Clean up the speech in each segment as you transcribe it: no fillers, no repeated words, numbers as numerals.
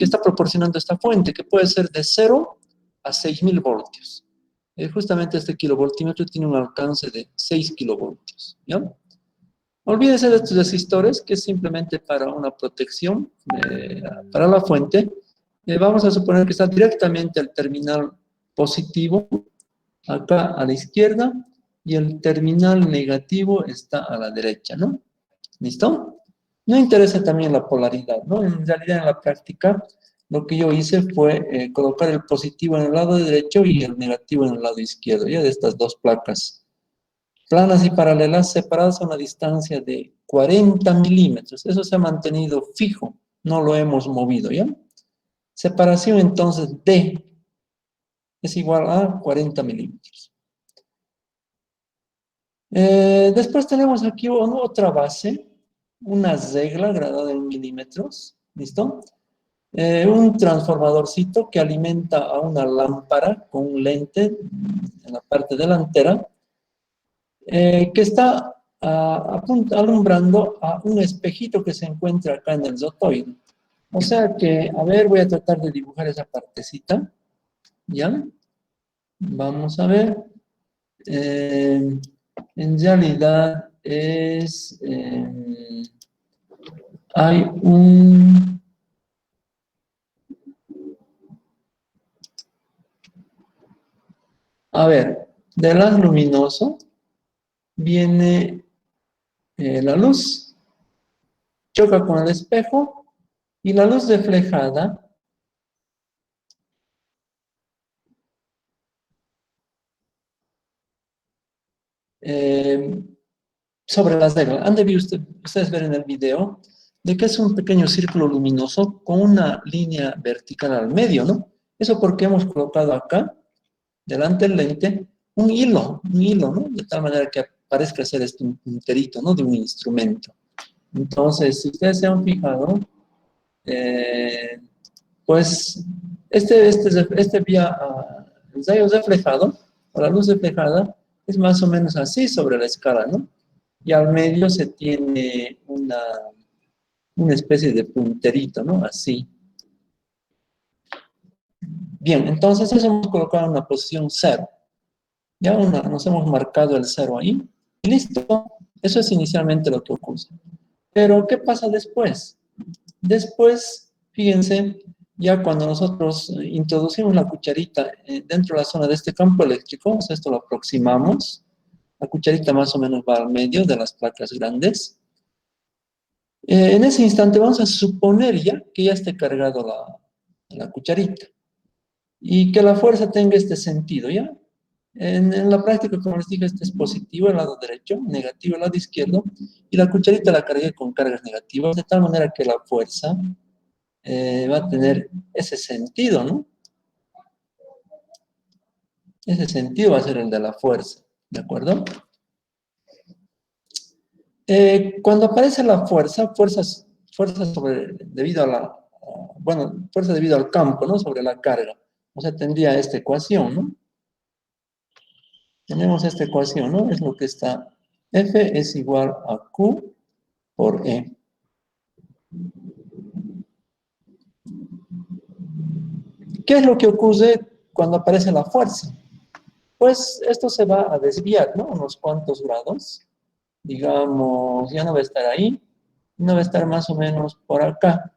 que está proporcionando esta fuente, que puede ser de 0 a 6.000 voltios. Justamente este kilovoltímetro tiene un alcance de 6 kilovoltios, ¿ya? Olvídese de estos resistores, que es simplemente para una protección para la fuente. Vamos a suponer que está directamente al terminal positivo, acá a la izquierda, y el terminal negativo está a la derecha, ¿no? ¿Listo? No interesa también la polaridad, ¿no? En realidad, en la práctica, lo que yo hice fue colocar el positivo en el lado derecho y el negativo en el lado izquierdo, ya de estas dos placas planas y paralelas separadas a una distancia de 40 milímetros. Eso se ha mantenido fijo, no lo hemos movido, ¿ya? Separación entonces D es igual a 40 milímetros. Después tenemos aquí otra base, una regla gradada en milímetros, ¿listo? Un transformadorcito que alimenta a una lámpara con un lente en la parte delantera, que está alumbrando a un espejito que se encuentra acá en el rotoide. O sea que, a ver, voy a tratar de dibujar esa partecita, ¿ya? Vamos a ver. En realidad hay un... A ver, del haz luminoso viene la luz, choca con el espejo y la luz reflejada sobre las reglas. Han debido ustedes ver en el video de que es un pequeño círculo luminoso con una línea vertical al medio, ¿no? Eso porque hemos colocado acá, delante del lente, un hilo, ¿no? De tal manera que parezca ser un punterito, ¿no? De un instrumento. Entonces, si ustedes se han fijado, pues el rayo reflejado, o la luz reflejada, es más o menos así sobre la escala, ¿no? Y al medio se tiene una especie de punterito, ¿no? Así. Bien, entonces eso hemos colocado en una posición 0. Ya nos hemos marcado el 0 ahí. Y listo. Eso es inicialmente lo que ocurre. Pero, ¿qué pasa después? Después, fíjense, ya cuando nosotros introducimos la cucharita dentro de la zona de este campo eléctrico, o sea, esto lo aproximamos, la cucharita más o menos va al medio de las placas grandes. En ese instante vamos a suponer ya que ya esté cargado la cucharita y que la fuerza tenga este sentido, ¿ya? En la práctica, como les dije, este es positivo el lado derecho, negativo el lado izquierdo, y la cucharita la cargué con cargas negativas, de tal manera que la fuerza va a tener ese sentido, ¿no? Ese sentido va a ser el de la fuerza, ¿de acuerdo? Cuando aparece la fuerza debido a fuerza debido al campo, ¿no? Sobre la carga. O sea, tendría esta ecuación, ¿no? Tenemos esta ecuación, ¿no? Es lo que está, F es igual a Q por E. ¿Qué es lo que ocurre cuando aparece la fuerza? Pues esto se va a desviar, ¿no? Unos cuantos grados. Digamos, ya no va a estar ahí, no va a estar más o menos por acá,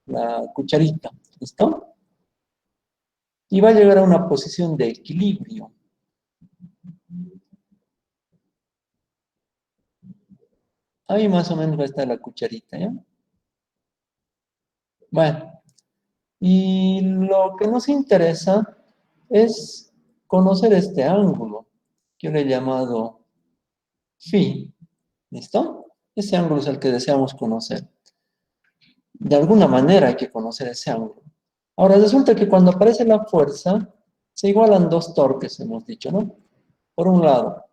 la cucharita, ¿listo? Y va a llegar a una posición de equilibrio. Ahí más o menos va a estar la cucharita, ¿ya? Bueno, y lo que nos interesa es conocer este ángulo, que yo le he llamado phi, ¿listo? Ese ángulo es el que deseamos conocer. De alguna manera hay que conocer ese ángulo. Ahora, resulta que cuando aparece la fuerza, se igualan dos torques, hemos dicho, ¿no? Por un lado,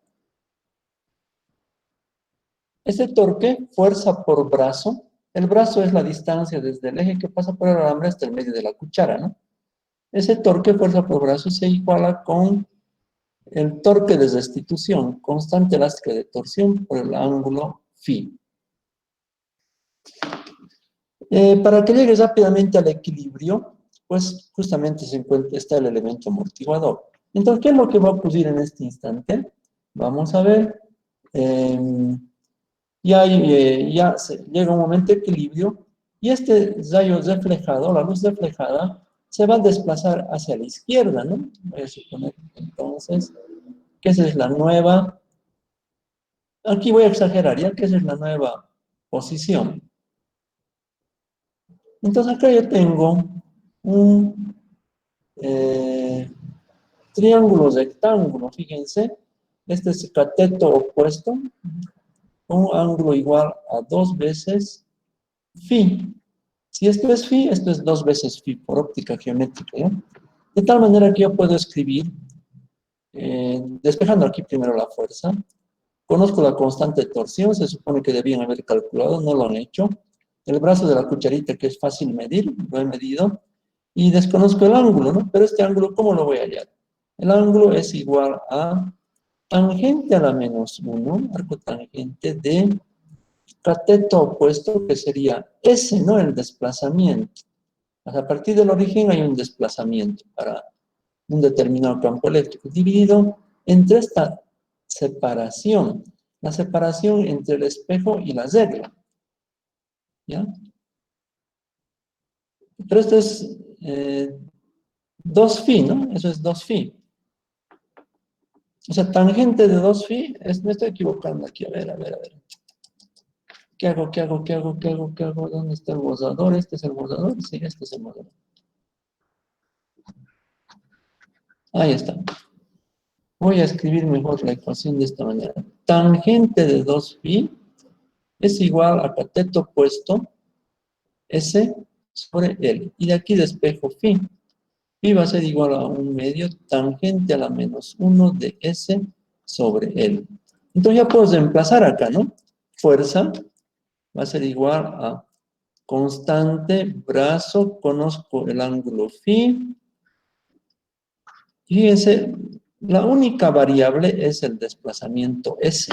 este torque, fuerza por brazo, el brazo es la distancia desde el eje que pasa por el alambre hasta el medio de la cuchara, ¿no? Ese torque, fuerza por brazo, se iguala con el torque de restitución, constante elástica de torsión por el ángulo phi. Para que llegues rápidamente al equilibrio, pues justamente está el elemento amortiguador. Entonces, ¿qué es lo que va a ocurrir en este instante? Vamos a ver. eh, llega un momento de equilibrio y este rayo reflejado, la luz reflejada, se va a desplazar hacia la izquierda, ¿no? Voy a suponer entonces que esa es la nueva, aquí voy a exagerar, ya que esa es la nueva posición. Entonces acá yo tengo un triángulo rectángulo, fíjense, este es el cateto opuesto, un ángulo igual a 2 veces phi. Si esto es phi, esto es 2 veces phi por óptica geométrica, ¿ya? De tal manera que yo puedo escribir, despejando aquí primero la fuerza, conozco la constante de torsión, se supone que debían haber calculado, no lo han hecho. El brazo de la cucharita, que es fácil medir, lo he medido. Y desconozco el ángulo, ¿no? Pero este ángulo, ¿cómo lo voy a hallar? El ángulo es igual a tangente a la menos 1, arco tangente de cateto opuesto, que sería S, ¿no? El desplazamiento. A partir del origen hay un desplazamiento para un determinado campo eléctrico, dividido entre esta separación, la separación entre el espejo y la regla, ¿ya? Pero esto es 2 phi, ¿no? Eso es 2 phi. O sea, tangente de 2 phi, me estoy equivocando aquí, a ver. ¿Qué hago, qué hago, qué hago, qué hago, qué hago? ¿Dónde está el borrador? ¿Este es el borrador? Sí, este es el borrador. Ahí está. Voy a escribir mejor la ecuación de esta manera. Tangente de 2 phi es igual a cateto opuesto S sobre L. Y de aquí despejo phi. Phi va a ser igual a 1/2 tangente a la menos 1 de S sobre L. Entonces ya puedo reemplazar acá, ¿no? Fuerza va a ser igual a constante, brazo, conozco el ángulo phi. Fíjense, la única variable es el desplazamiento S,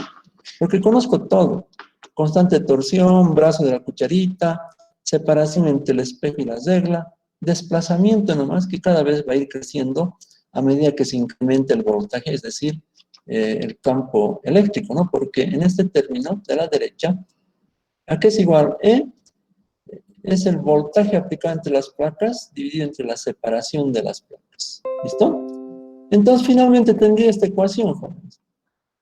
porque conozco todo. Constante de torsión, brazo de la cucharita, separación entre el espejo y la regla, desplazamiento nomás que cada vez va a ir creciendo a medida que se incremente el voltaje, es decir, el campo eléctrico, ¿no? Porque en este término de la derecha, ¿a qué es igual? E es el voltaje aplicado entre las placas dividido entre la separación de las placas. ¿Listo? Entonces, finalmente tendría esta ecuación, jóvenes.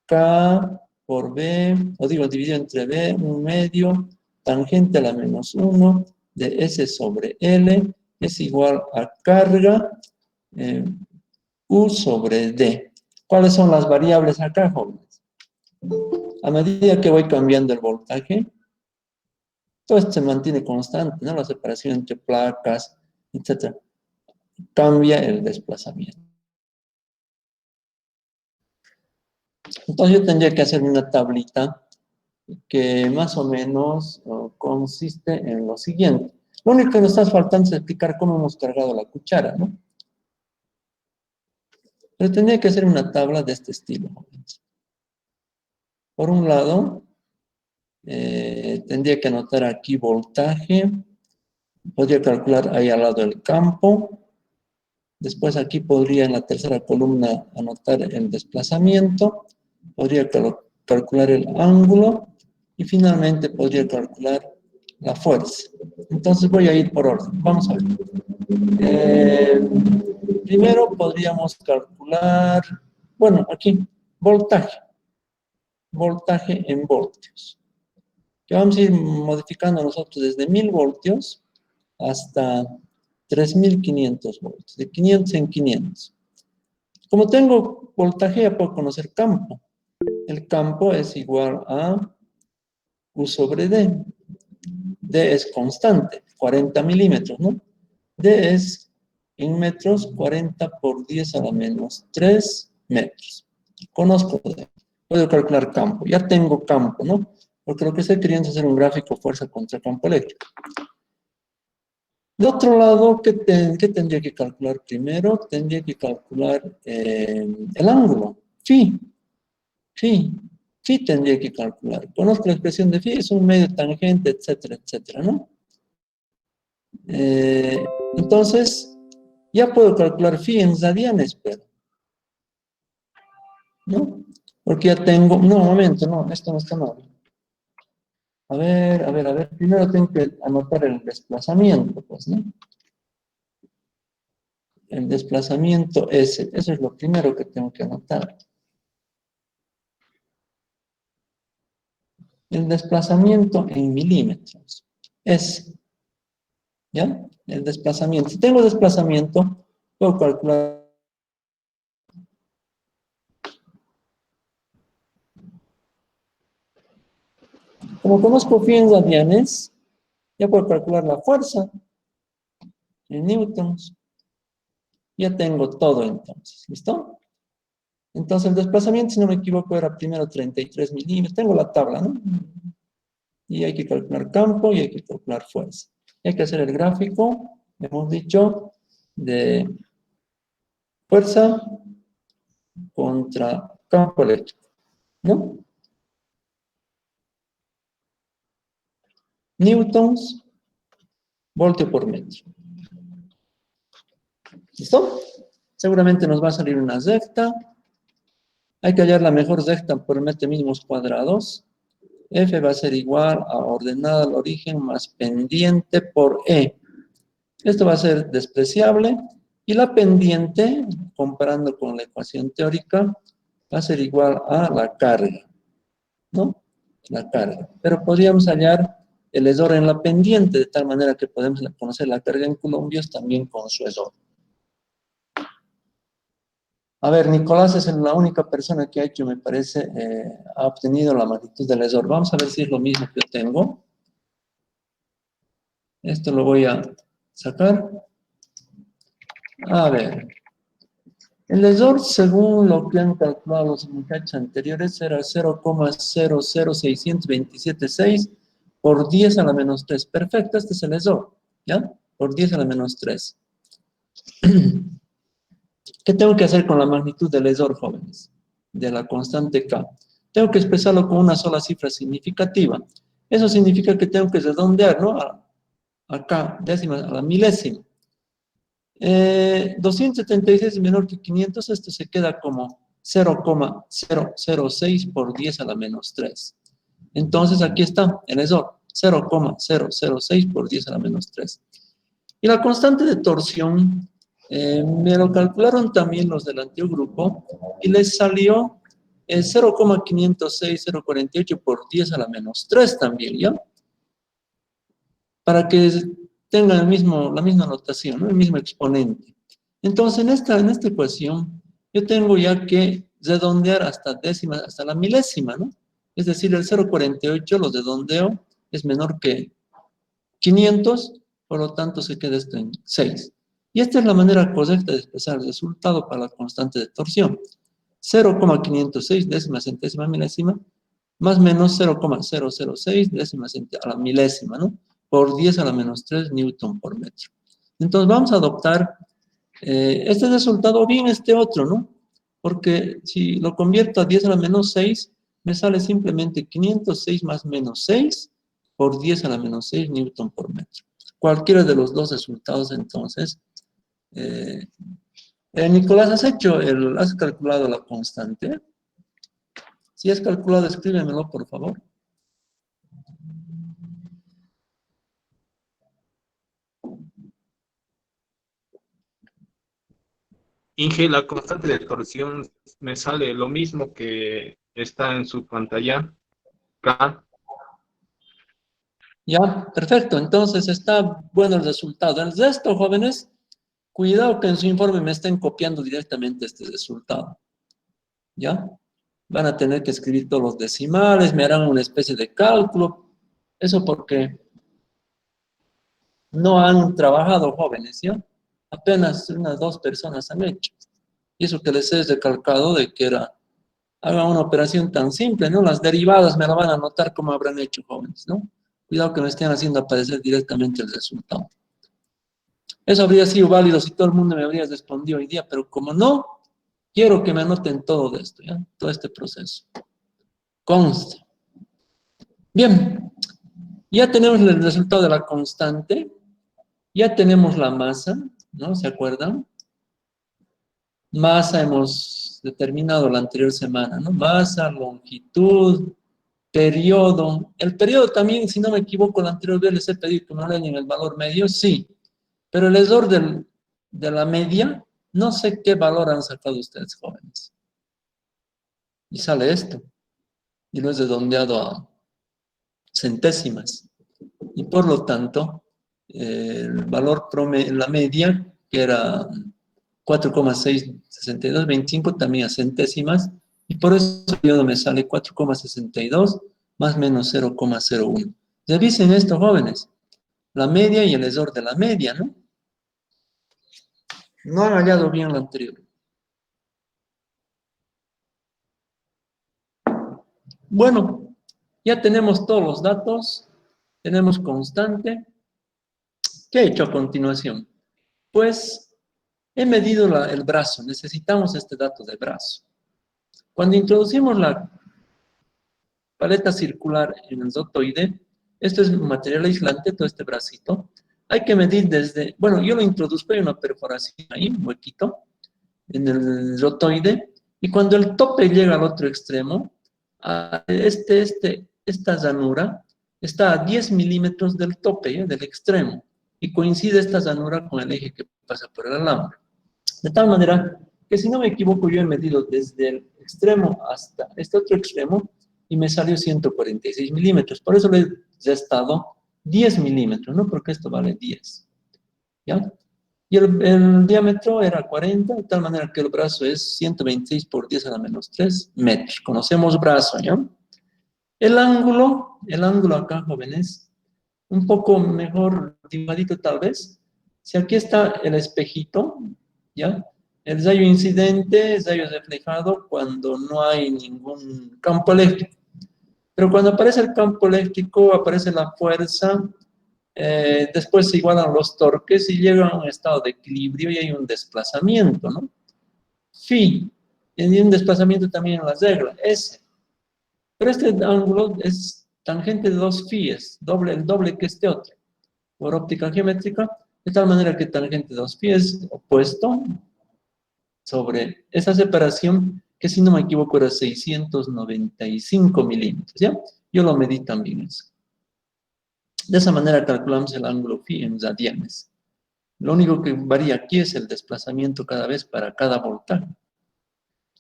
K por B, o digo, dividido entre B, 1/2, tangente a la menos 1 de S sobre L es igual a carga eh, U sobre D. ¿Cuáles son las variables acá, jóvenes? A medida que voy cambiando el voltaje, todo esto se mantiene constante, ¿no? La separación entre placas, etc. Cambia el desplazamiento. Entonces yo tendría que hacer una tablita que más o menos consiste en lo siguiente. Lo único que nos está faltando es explicar cómo hemos cargado la cuchara, ¿no? Pero tendría que hacer una tabla de este estilo. Por un lado, tendría que anotar aquí voltaje, podría calcular ahí al lado el campo, después aquí podría en la tercera columna anotar el desplazamiento, podría calcular el ángulo y finalmente podría calcular la fuerza. Entonces voy a ir por orden. Vamos a ver. Eh, Primero podríamos calcular, bueno, aquí, voltaje. Voltaje en voltios. Que vamos a ir modificando nosotros desde 1000 voltios hasta 3500 voltios, de 500 en 500. Como tengo voltaje, ya puedo conocer campo. El campo es igual a U sobre D. D es constante, 40 milímetros, ¿no? D es en metros 40 por 10 a la menos 3 metros. Conozco D. Puedo calcular campo. Ya tengo campo, ¿no? Porque lo que estoy queriendo es hacer un gráfico fuerza contra campo eléctrico. De otro lado, ¿qué tendría que calcular primero? Tendría que calcular el ángulo. Phi. Phi. Phi tendría que calcular. Conozco la expresión de phi, es un medio tangente, etcétera, etcétera, ¿no? Entonces, ya puedo calcular phi en radianes, pero, ¿no? Porque ya tengo, no, un momento, no, esto no está mal. A ver, primero tengo que anotar el desplazamiento, pues, ¿no? El desplazamiento S, eso es lo primero que tengo que anotar. El desplazamiento en milímetros, S, ¿ya? El desplazamiento. Si tengo desplazamiento, puedo calcular. Como conozco phi en radianes, ya puedo calcular la fuerza en newtons. Ya tengo todo entonces, ¿listo? Entonces el desplazamiento, si no me equivoco, era primero 33 milímetros. Tengo la tabla, ¿no? Y hay que calcular campo y hay que calcular fuerza. Y hay que hacer el gráfico, hemos dicho, de fuerza contra campo eléctrico, ¿no? Newtons, voltio por metro. ¿Listo? Seguramente nos va a salir una recta. Hay que hallar la mejor recta por metro mismos cuadrados. F va a ser igual a ordenada al origen más pendiente por E. Esto va a ser despreciable y la pendiente, comparando con la ecuación teórica, va a ser igual a la carga, ¿no? La carga. Pero podríamos hallar el error en la pendiente, de tal manera que podemos conocer la carga en columpios también con su error. A ver, Nicolás es la única persona que ha hecho, me parece, ha obtenido la magnitud del error. Vamos a ver si es lo mismo que yo tengo. Esto lo voy a sacar. A ver. El error, según lo que han calculado los muchachos anteriores, era 0,006276 por 10 a la menos 3. Perfecto, este es el error, ¿ya? Por 10 a la menos 3. ¿Qué tengo que hacer con la magnitud del error, jóvenes? De la constante K. Tengo que expresarlo con una sola cifra significativa. Eso significa que tengo que redondear, ¿no? Acá, décima, a la milésima. 276 es menor que 500, esto se queda como 0,006 por 10 a la menos 3. Entonces aquí está el error, 0,006 por 10 a la menos 3. Y la constante de torsión, me lo calcularon también los del antiguo grupo y les salió 0,506048 por 10 a la menos 3 también, ¿ya? Para que tengan la misma notación, ¿no? El mismo exponente. Entonces, en esta ecuación, yo tengo ya que redondear hasta décima, hasta la milésima, ¿no? Es decir, el 0,48 lo redondeo, es menor que 500, por lo tanto se queda esto en 6. Y esta es la manera correcta de expresar el resultado para la constante de torsión. 0,506 décimas centésima milésima, más o menos 0,006 décimas a la milésima, ¿no? Por 10 a la menos 3 newton por metro. Entonces vamos a adoptar este resultado o bien este otro, ¿no? Porque si lo convierto a 10 a la menos 6, me sale simplemente 506 más menos 6 por 10 a la menos 6 newton por metro. Cualquiera de los dos resultados, entonces. Nicolás, ¿has calculado la constante? Si has calculado, escríbemelo, por favor. Inge, la constante de torsión me sale lo mismo que está en su pantalla. K. Ya, perfecto. Entonces está bueno el resultado. El resto, jóvenes, cuidado que en su informe me estén copiando directamente este resultado. ¿Ya? Van a tener que escribir todos los decimales, me harán una especie de cálculo. Eso porque no han trabajado jóvenes, ¿ya? Apenas unas 2 personas han hecho. Y eso que les he recalcado de que hagan una operación tan simple, ¿no? Las derivadas me la van a anotar como habrán hecho jóvenes, ¿no? Cuidado que me estén haciendo aparecer directamente el resultado. Eso habría sido válido si todo el mundo me habría respondido hoy día, pero como no, quiero que me anoten todo esto, ¿ya? Todo este proceso. Consta. Bien, ya tenemos el resultado de la constante. Ya tenemos la masa, ¿no? ¿Se acuerdan? Masa hemos determinado la anterior semana, ¿no? Masa, longitud, periodo. El periodo también, si no me equivoco, la anterior vez les he pedido que me den el valor medio, sí. Pero el error de la media, no sé qué valor han sacado ustedes, jóvenes. Y sale esto. Y lo es redondeado a centésimas. Y por lo tanto, el valor promedio, la media, que era 4,66225, también a centésimas, y por eso el periodo me sale 4,62 más menos 0,01. Revisen esto, jóvenes, la media y el error de la media, ¿no? No han hallado bien la anterior. Bueno, ya tenemos todos los datos, tenemos constante. ¿Qué he hecho a continuación? Pues he medido el brazo, necesitamos este dato de brazo. Cuando introducimos la paleta circular en el rotoide, esto es material aislante, todo este bracito, hay que medir desde, bueno, yo lo introduzco, hay una perforación ahí, un huequito, en el rotoide, y cuando el tope llega al otro extremo, esta ranura está a 10 milímetros del tope, del extremo, y coincide esta ranura con el eje que pasa por el alambre. De tal manera que, si no me equivoco, yo he medido desde el extremo hasta este otro extremo y me salió 146 milímetros. Por eso le he restado 10 milímetros, ¿no? Porque esto vale 10, ¿ya? Y el diámetro era 40, de tal manera que el brazo es 126 por 10 a la menos 3 metros. Conocemos brazo, ¿ya? El ángulo acá, jóvenes, un poco mejor dividito tal vez. Si aquí está el espejito, ¿ya? El rayo incidente es rayo reflejado cuando no hay ningún campo eléctrico. Pero cuando aparece el campo eléctrico, aparece la fuerza, después se igualan los torques y llega a un estado de equilibrio y hay un desplazamiento, ¿no? Phi, y un desplazamiento también en la regla, S. Pero este ángulo es tangente de 2 phi, es el doble que este otro, por óptica geométrica, de tal manera que tangente de 2 phi es opuesto sobre esa separación, que si no me equivoco era 695 milímetros, ¿ya? Yo lo medí también eso. De esa manera calculamos el ángulo phi en radianes. Lo único que varía aquí es el desplazamiento cada vez para cada voltaje.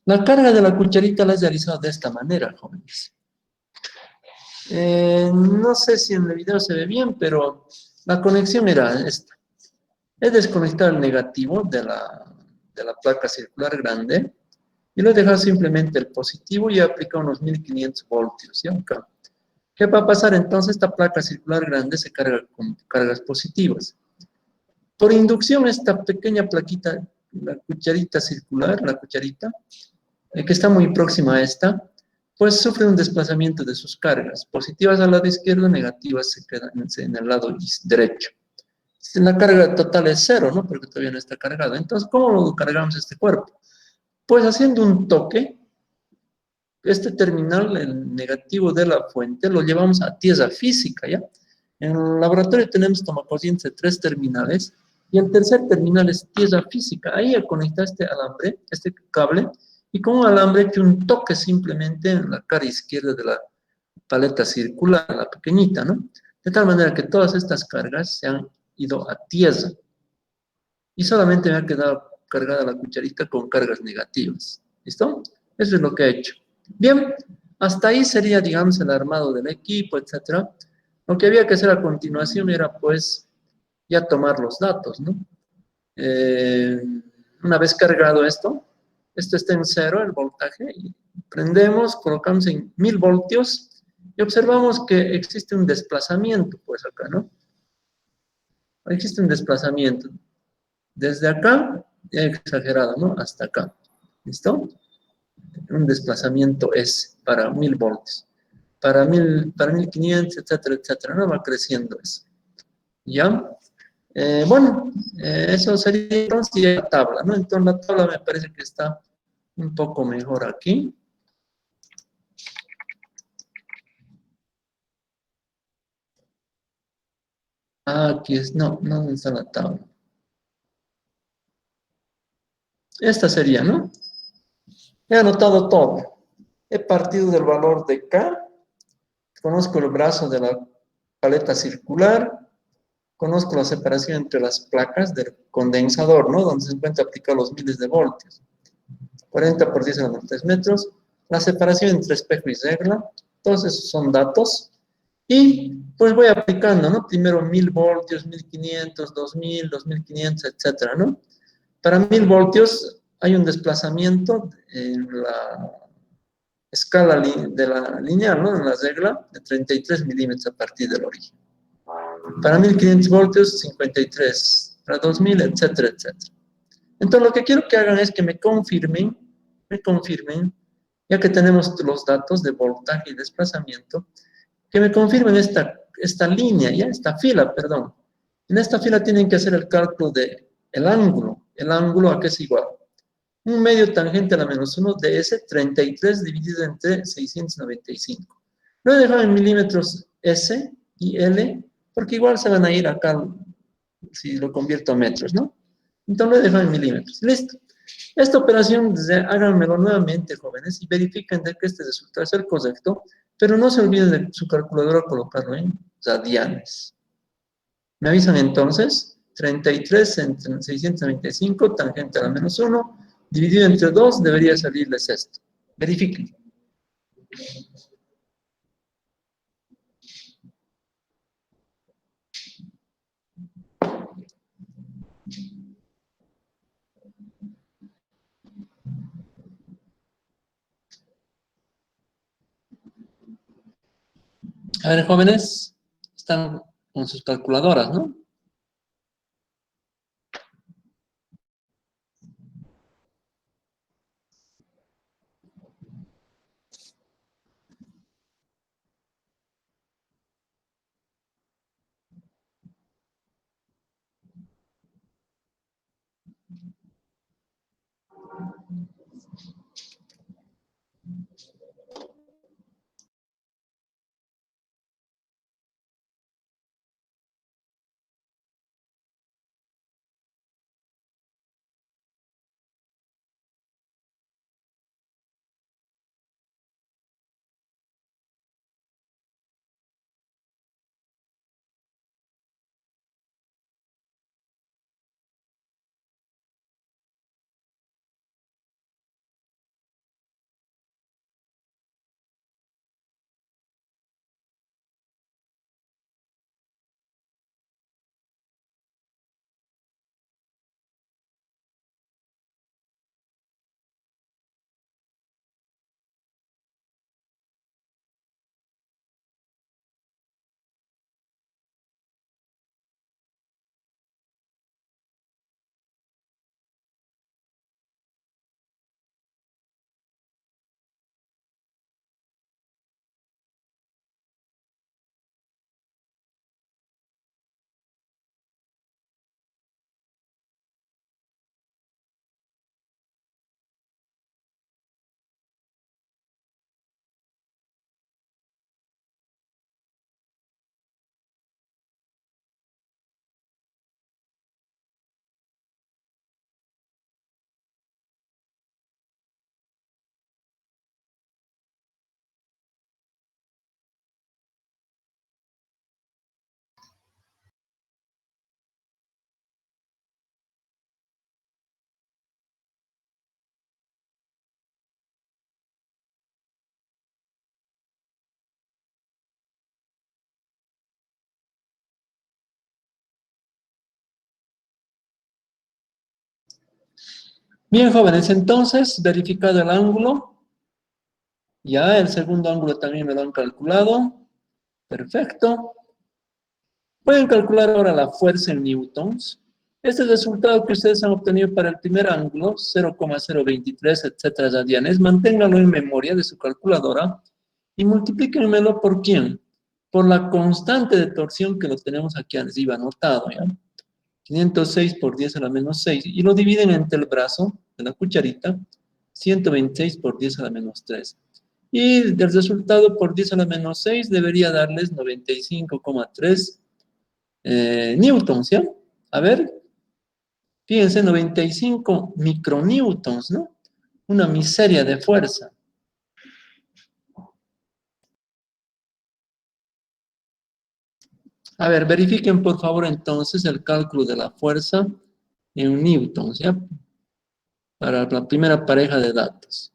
La carga de la cucharita la he realizado de esta manera, jóvenes. No sé si en el video se ve bien, pero la conexión era esta. He desconectado el negativo de la placa circular grande y lo he dejado simplemente el positivo y he aplicado unos 1500 voltios, ¿ya? Acá. ¿Qué va a pasar entonces? Esta placa circular grande se carga con cargas positivas. Por inducción, esta pequeña plaquita, la cucharita circular, la cucharita, que está muy próxima a esta, pues sufre un desplazamiento de sus cargas. Positivas al lado izquierdo, negativas se quedan en el lado derecho. La carga total es cero, ¿no? Porque todavía no está cargado. Entonces, ¿cómo lo cargamos este cuerpo? Pues haciendo un toque, este terminal, el negativo de la fuente, lo llevamos a tierra física, ¿ya? En el laboratorio tenemos tomacorrientes de 3 terminales, y el tercer terminal es tierra física. Ahí conecta este alambre, este cable, y con un alambre he hecho un toque simplemente en la cara izquierda de la paleta circular, la pequeñita, ¿no? De tal manera que todas estas cargas se han ido a tierra. Y solamente me ha quedado cargada la cucharita con cargas negativas. ¿Listo? Eso es lo que he hecho. Bien, hasta ahí sería, digamos, el armado del equipo, etc. Lo que había que hacer a continuación era, pues, ya tomar los datos, ¿no? Eh, una vez cargado esto está en cero, el voltaje, y prendemos, colocamos en 1000 voltios y observamos que existe un desplazamiento, pues acá, ¿no? Existe un desplazamiento. Desde acá, ya he exagerado, ¿no? Hasta acá. ¿Listo? Un desplazamiento S para 1000 voltios. Para 1500, etcétera, etcétera. No va creciendo eso. ¿Ya? Bueno, eso sería entonces la tabla, ¿no? Entonces la tabla me parece que está un poco mejor aquí. aquí es, no está la tabla. Esta sería, ¿no? He anotado todo. He partido del valor de K, conozco el brazo de la paleta circular, conozco la separación entre las placas del condensador, ¿no? Donde se encuentra aplicado los miles de voltios. 40 por 10 a la menos 3 metros. La separación entre espejo y regla. Todos esos son datos. Y pues voy aplicando, ¿no? Primero 1000 voltios, 1500, 2000, 2500, etcétera, ¿no? Para 1000 voltios hay un desplazamiento en la escala de la lineal, ¿no? En la regla de 33 milímetros a partir del origen. Para 1500 voltios, 53. Para 2000, etcétera, etcétera. Entonces, lo que quiero que hagan es que me confirmen, ya que tenemos los datos de voltaje y desplazamiento, que me confirmen esta línea, ya, esta fila, perdón. En esta fila tienen que hacer el cálculo de el ángulo a qué es igual. Un medio tangente a la menos 1 de S, 33 dividido entre 695. Lo he dejado en milímetros S y L, porque igual se van a ir acá si lo convierto a metros, ¿no? Entonces lo he dejado en milímetros. Listo. Esta operación, háganmelo nuevamente, jóvenes, y verifiquen de que este resultado es el correcto, pero no se olviden de su calculadora colocarlo en radianes. Me avisan entonces, 33 entre 695, tangente a la menos 1, dividido entre 2, debería salirles esto. Verifiquen. A ver, jóvenes, están con sus calculadoras, ¿no? Bien, jóvenes, entonces, verificado el ángulo, ya el segundo ángulo también me lo han calculado. Perfecto. Pueden calcular ahora la fuerza en newtons. Este es el resultado que ustedes han obtenido para el primer ángulo, 0,023, etcétera, radianes. Manténganlo en memoria de su calculadora y multiplíquenmelo por ¿quién? Por la constante de torsión que lo tenemos aquí arriba anotado, ¿ya? 506 por 10 a la menos 6. Y lo dividen entre el brazo de la cucharita, 126 por 10 a la menos 3. Y del resultado por 10 a la menos 6 debería darles 95,3 newtons, ¿ya? A ver, fíjense, 95 micronewtons, ¿no? Una miseria de fuerza. A ver, verifiquen por favor entonces el cálculo de la fuerza en newtons, ¿ya? Para la primera pareja de datos.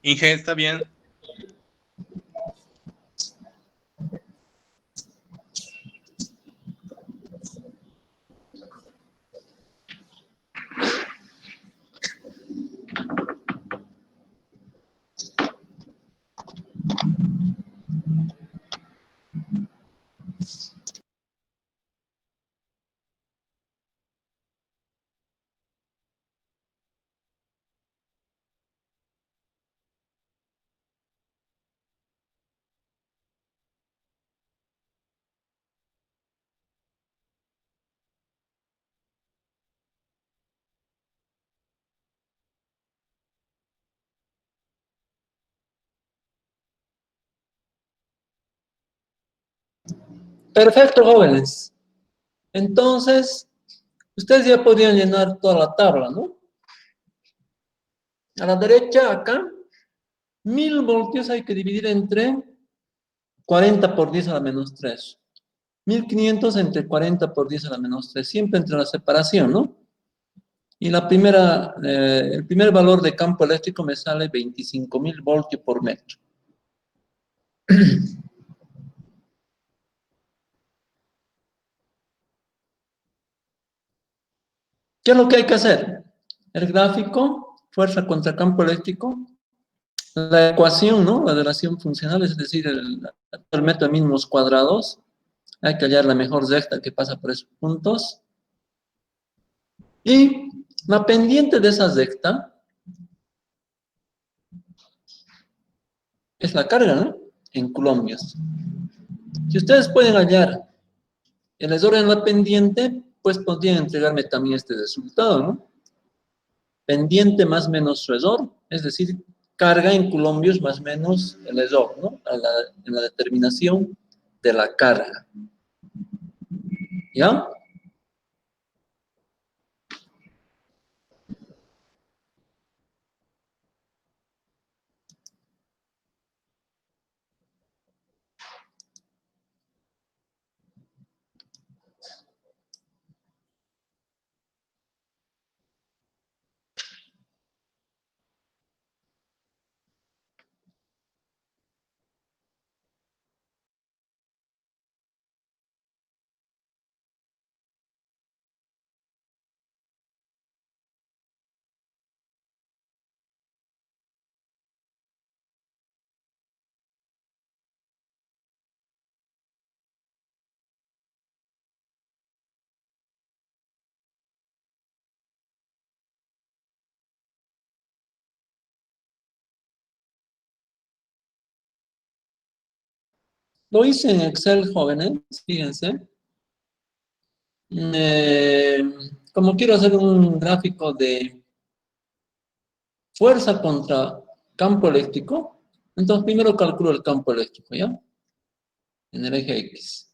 Inge, ¿está bien? Perfecto, jóvenes. Entonces, ustedes ya podrían llenar toda la tabla, ¿no? A la derecha, acá, 1000 voltios hay que dividir entre 40 por 10 a la menos 3. 1500 entre 40 por 10 a la menos 3. Siempre entre la separación, ¿no? Y el primer valor de campo eléctrico me sale 25.000 voltios por metro. ¿Qué es lo que hay que hacer? El gráfico, fuerza contra campo eléctrico, la ecuación, ¿no? La relación funcional, es decir, el método de mínimos cuadrados. Hay que hallar la mejor recta que pasa por esos puntos. Y la pendiente de esa recta es la carga, ¿no? En colombios. Si ustedes pueden hallar el error en la pendiente, pues podrían entregarme también este resultado, ¿no? Pendiente más menos su error, es decir, carga en colombios más o menos el error, ¿no? En la determinación de la carga. ¿Ya? Lo hice en Excel, jóvenes, fíjense. Eh, Como quiero hacer un gráfico de fuerza contra campo eléctrico, entonces primero calculo el campo eléctrico, ¿ya? En el eje X.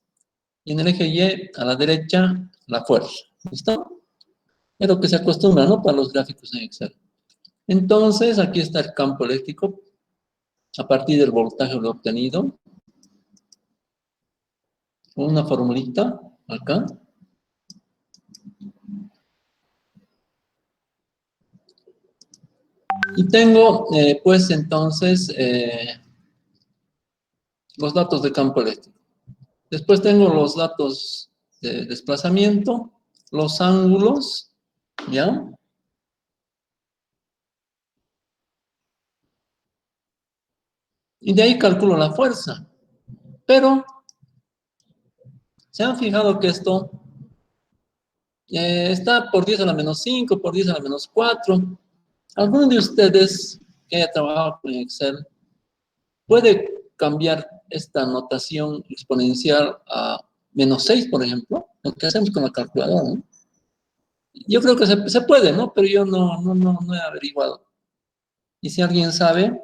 Y en el eje Y, a la derecha, la fuerza. ¿Listo? Es lo que se acostumbra, ¿no? Para los gráficos en Excel. Entonces, aquí está el campo eléctrico a partir del voltaje lo obtenido. Con una formulita acá. Y tengo, pues, entonces, los datos de campo eléctrico. Después tengo los datos de desplazamiento, los ángulos, ¿ya? Y de ahí calculo la fuerza. Pero, ¿se han fijado que esto está por 10 a la menos 5, por 10 a la menos 4? ¿Alguno de ustedes que haya trabajado con Excel puede cambiar esta notación exponencial a menos 6, por ejemplo? Lo que hacemos con la calculadora, ¿no? Yo creo que se puede, ¿no? Pero yo no he averiguado. Y si alguien sabe,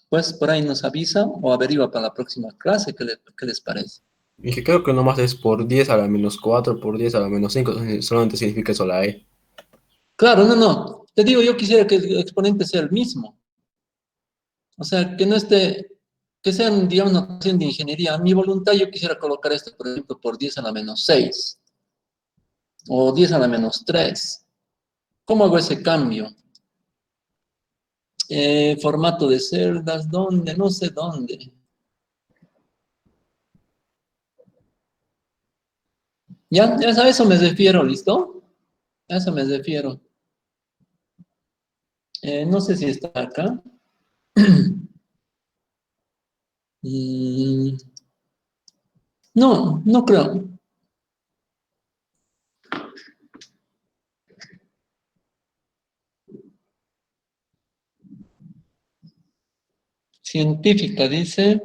pues por ahí nos avisa o averigua para la próxima clase, ¿qué les parece? Y que creo que nomás es por 10 a la menos 4 por 10 a la menos 5 solamente significa eso la E. Claro, no. Te digo, yo quisiera que el exponente sea el mismo. O sea, que no esté, que sea, digamos, una notación de ingeniería. A mi voluntad yo quisiera colocar esto, por ejemplo, por 10 a la menos 6 o 10 a la menos 3. ¿Cómo hago ese cambio? Formato de celdas, ¿dónde? No sé dónde. Ya a eso me refiero, ¿listo? A eso me refiero. No sé si está acá. Mm, no creo. Científica dice,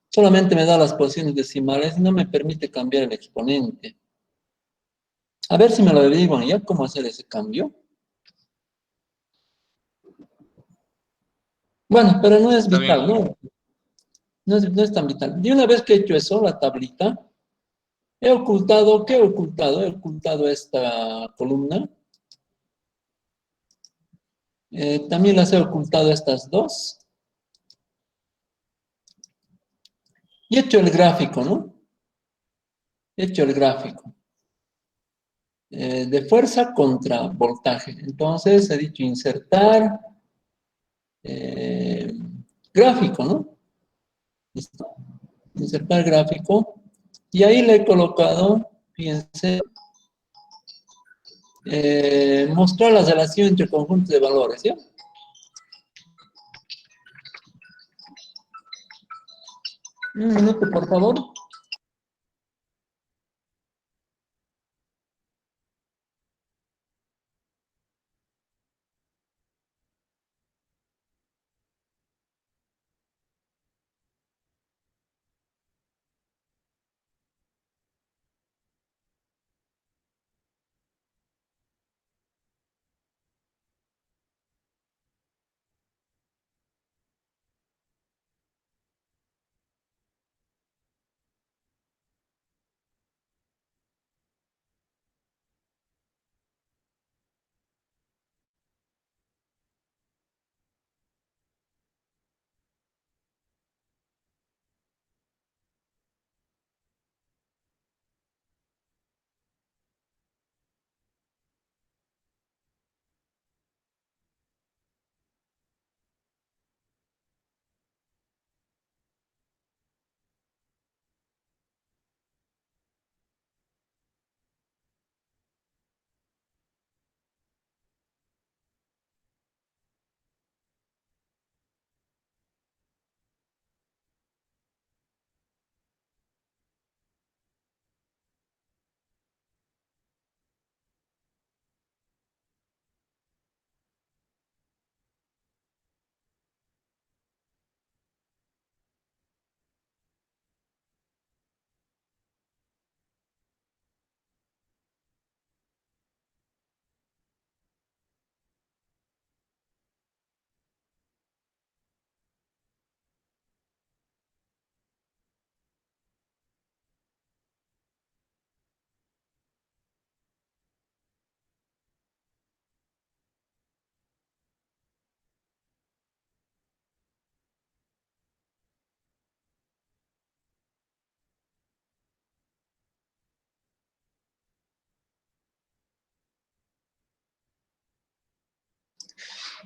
solamente me da las posiciones decimales y no me permite cambiar el exponente. A ver si me lo averiguan ya cómo hacer ese cambio. Bueno, pero no es Está vital, bien. ¿no? No es tan vital. De una vez que he hecho eso, la tablita, he ocultado, ¿qué he ocultado? He ocultado esta columna. También las he ocultado estas dos. Y he hecho el gráfico, ¿no? He hecho el gráfico. De fuerza contra voltaje. Entonces he dicho insertar eh, gráfico, ¿no? Listo. Insertar gráfico. Y ahí le he colocado, fíjense, mostrar la relación entre conjuntos de valores, ¿ya? Un minuto, por favor.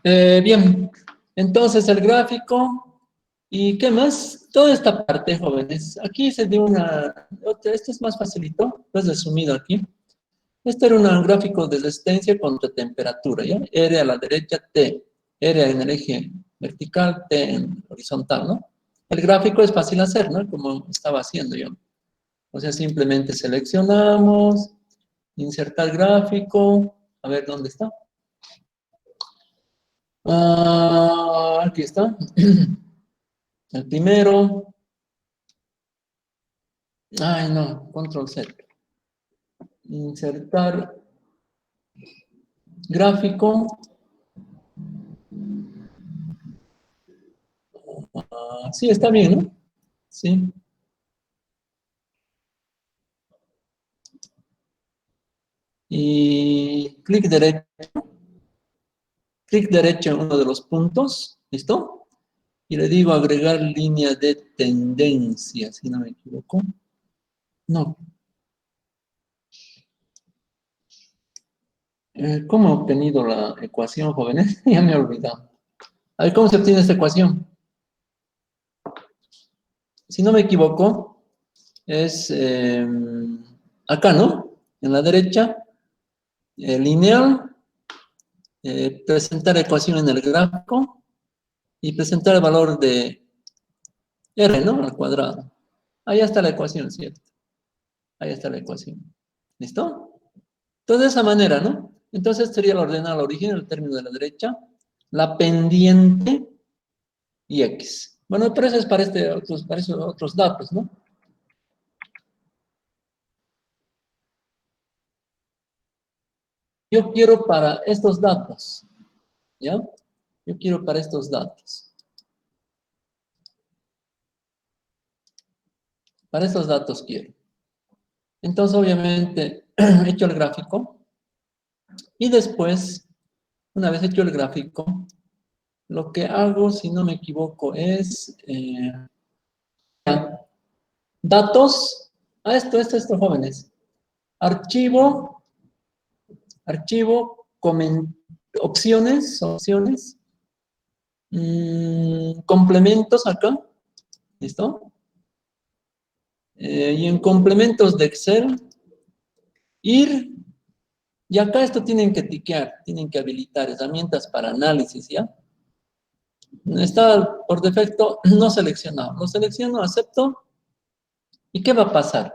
Bien, entonces el gráfico, ¿y qué más? Toda esta parte, jóvenes, aquí se dio esto es más facilito, lo he resumido aquí. Este era un gráfico de resistencia contra temperatura, ¿ya? R a la derecha, T, R en el eje vertical, T en horizontal, ¿no? El gráfico es fácil hacer, ¿no? Como estaba haciendo yo. O sea, simplemente seleccionamos, insertar gráfico, a ver dónde está. Aquí está. El primero. Ay, no, control Z. Insertar gráfico. Sí, está bien, ¿no? Sí. Y clic derecho en uno de los puntos, ¿listo? Y le digo agregar línea de tendencia, si no me equivoco. No. ¿Cómo he obtenido la ecuación, jóvenes? Ya me he olvidado. A ver, ¿cómo se obtiene esta ecuación? Si no me equivoco, es acá, ¿no? En la derecha, lineal, presentar ecuación en el gráfico y presentar el valor de R, ¿no? Al cuadrado. Ahí está la ecuación, ¿cierto? Ahí está la ecuación. ¿Listo? Entonces, de esa manera, ¿no? Entonces sería la ordenada al origen, el término de la derecha, la pendiente y X. Bueno, pero eso es para, para esos otros datos, ¿no? Yo quiero para estos datos, ¿ya? Yo quiero para estos datos. Para estos datos quiero. Entonces, obviamente, he hecho el gráfico y después, una vez hecho el gráfico, lo que hago, si no me equivoco, es datos. Esto, jóvenes. Archivo, opciones, complementos acá, ¿listo? Y en complementos de Excel, ir, y acá esto tienen que tiquear, tienen que habilitar herramientas para análisis, ¿ya? Está por defecto no seleccionado. Lo selecciono, acepto, ¿y qué va a pasar?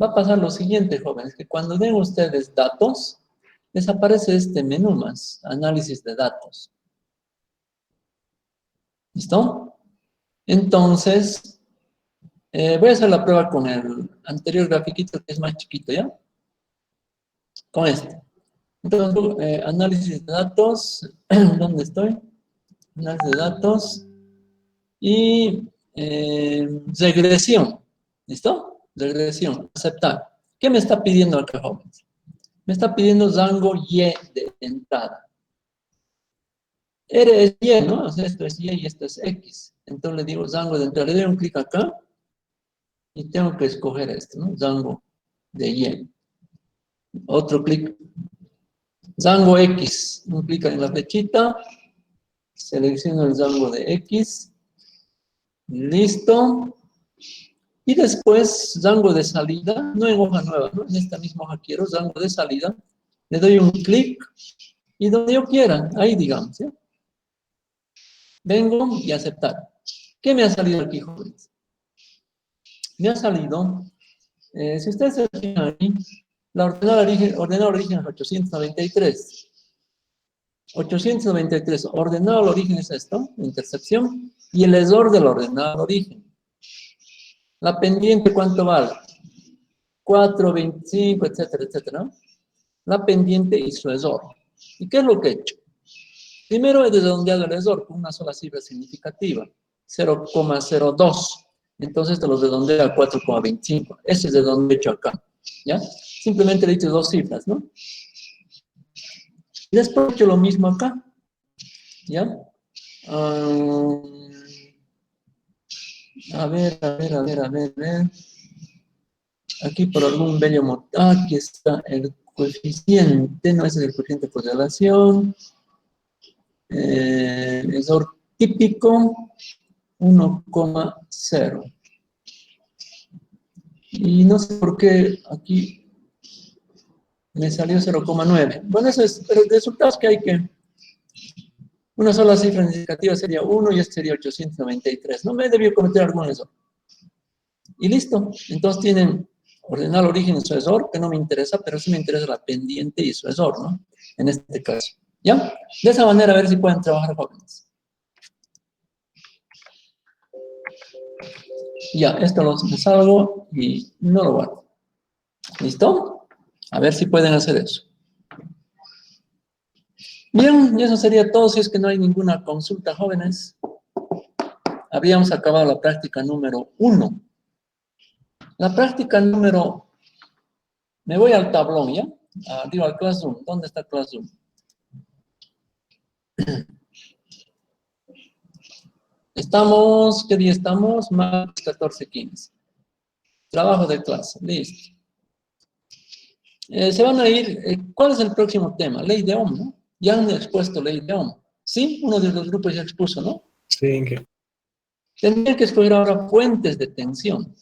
Va a pasar lo siguiente, jóvenes, que cuando den ustedes datos, desaparece este menú más, análisis de datos. ¿Listo? Entonces, voy a hacer la prueba con el anterior grafiquito que es más chiquito, ¿ya? Con este. Entonces, análisis de datos, ¿dónde estoy? Análisis de datos y regresión. ¿Listo? Regresión, aceptar. ¿Qué me está pidiendo acá, jóvenes? Me está pidiendo rango Y de entrada. R es Y, ¿no? O sea, esto es Y y esto es X. Entonces le digo rango de entrada. Le doy un clic acá y tengo que escoger esto, ¿no? Rango de Y. Otro clic. Rango X. Un clic en la flechita. Selecciono el rango de X. Listo. Y después, rango de salida, no en hoja nueva, ¿no? En esta misma hoja quiero rango de salida. Le doy un clic y donde yo quiera, ahí digamos, ¿sí? Vengo y aceptar. ¿Qué me ha salido aquí, jóvenes? Me ha salido, si ustedes se fijan ahí, la ordenada origen es 893. 893, ordenado al origen es esto, intercepción, y el error del ordenado al origen. La pendiente, ¿cuánto vale? 425, etcétera, etcétera, ¿no? La pendiente y su error. ¿Y qué es lo que he hecho? Primero he redondeado el error con una sola cifra significativa, 0,02. Entonces te lo redondeo a 4,25. Ese es de donde he hecho acá, ¿ya? Simplemente le he hecho dos cifras, ¿no? Y después he hecho lo mismo acá, ¿ya? A ver. Aquí por algún bello motivo, aquí está el coeficiente, no ese es el coeficiente por relación. Error típico 1,0. Y no sé por qué aquí me salió 0,9. Bueno, eso es, pero el resultado es que hay que... Una sola cifra significativa sería 1 y este sería 893. No me debió cometer algún error. Y listo. Entonces tienen ordenal origen y sucesor, que no me interesa, pero sí me interesa la pendiente y sucesor, ¿no? En este caso. ¿Ya? De esa manera a ver si pueden trabajar jóvenes. Ya, esto lo salgo y no lo guardo. ¿Listo? A ver si pueden hacer eso. Bien, y eso sería todo si es que no hay ninguna consulta, jóvenes. Habríamos acabado la práctica número 1. La práctica número... Me voy al tablón, ¿ya? Digo, al Classroom. ¿Dónde está Classroom? Estamos, ¿qué día estamos? Martes 14-15. Trabajo de clase, listo. Se van a ir, ¿cuál es el próximo tema? Ley de Ohm, ¿no? Ya han expuesto ley de Ohm. ¿Sí? Uno de los grupos ya expuso, ¿no? Sí, Inge. Tendrían que escoger ahora fuentes de tensión.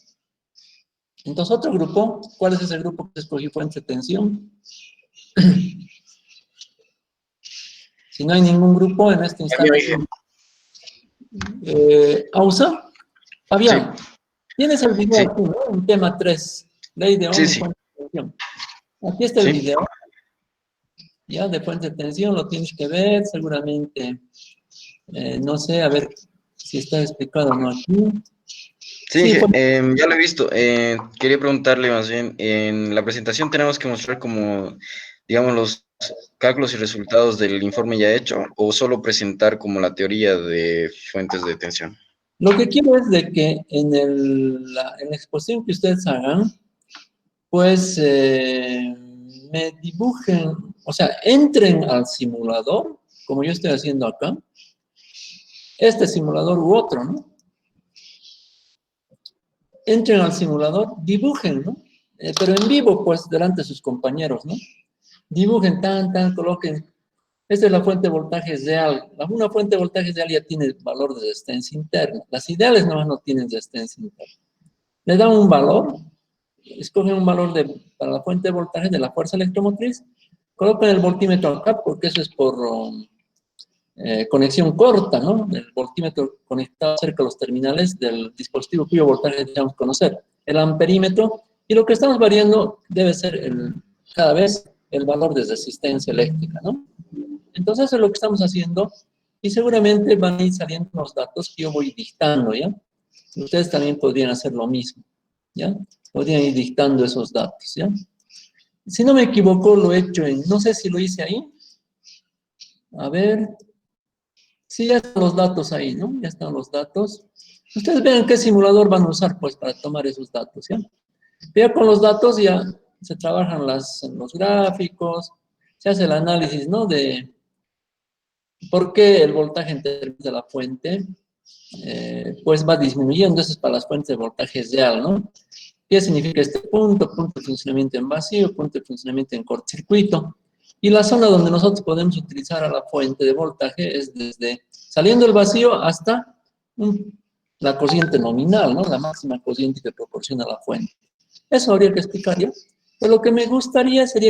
Entonces, otro grupo, ¿cuál es ese grupo que escogí fuentes de tensión? Si no hay ningún grupo en este instante. ¿Ausa? Fabián, tienes el video Sí. aquí, ¿no? Un tema 3, ley de Ohm Sí, y sí. fuentes de tensión. Aquí está el Sí. video. Ya, de fuente de tensión, lo tienes que ver, seguramente, no sé, a ver si está explicado o no aquí. Sí, Sí, Inge, pues, ya lo he visto. Quería preguntarle más bien, en la presentación tenemos que mostrar como, digamos, los cálculos y resultados del informe ya hecho, o solo presentar como la teoría de fuentes de tensión. lo que quiero es de que en la exposición que ustedes hagan, pues me dibujen, o sea, entren al simulador, como yo estoy haciendo acá, este simulador u otro, ¿no? Entren al simulador, dibujen, ¿no? Pero en vivo, pues, delante de sus compañeros, ¿no? Dibujen, coloquen. Esta es la fuente de voltaje real. Una fuente de voltaje real ya tiene valor de resistencia interna. Las ideales no tienen resistencia interna. Le dan un valor, escogen un valor para la fuente de voltaje de la fuerza electromotriz, colocan el voltímetro acá, porque eso es por conexión corta, ¿no? El voltímetro conectado cerca de los terminales del dispositivo cuyo voltaje debemos conocer. El amperímetro, y lo que estamos variando debe ser cada vez el valor de resistencia eléctrica, ¿no? Entonces, eso es lo que estamos haciendo, y seguramente van a ir saliendo los datos que yo voy dictando, ¿ya? Ustedes también podrían hacer lo mismo, ¿ya? Podrían ir dictando esos datos, ¿ya? Si no me equivoco, lo he hecho no sé si lo hice ahí. A ver. Sí, ya están los datos ahí, ¿no? Ya están los datos. Ustedes vean qué simulador van a usar, pues, para tomar esos datos, ¿ya? Ya con los datos ya se trabajan los gráficos, se hace el análisis, ¿no? De por qué el voltaje en términos de la fuente, pues va disminuyendo. Eso es para las fuentes de voltaje real, ¿no? ¿Qué significa este punto? Punto de funcionamiento en vacío, punto de funcionamiento en cortocircuito. Y la zona donde nosotros podemos utilizar a la fuente de voltaje es desde saliendo del vacío hasta la corriente nominal, ¿no? La máxima corriente que proporciona la fuente. Eso habría que explicar, ¿ya? Pero lo que me gustaría sería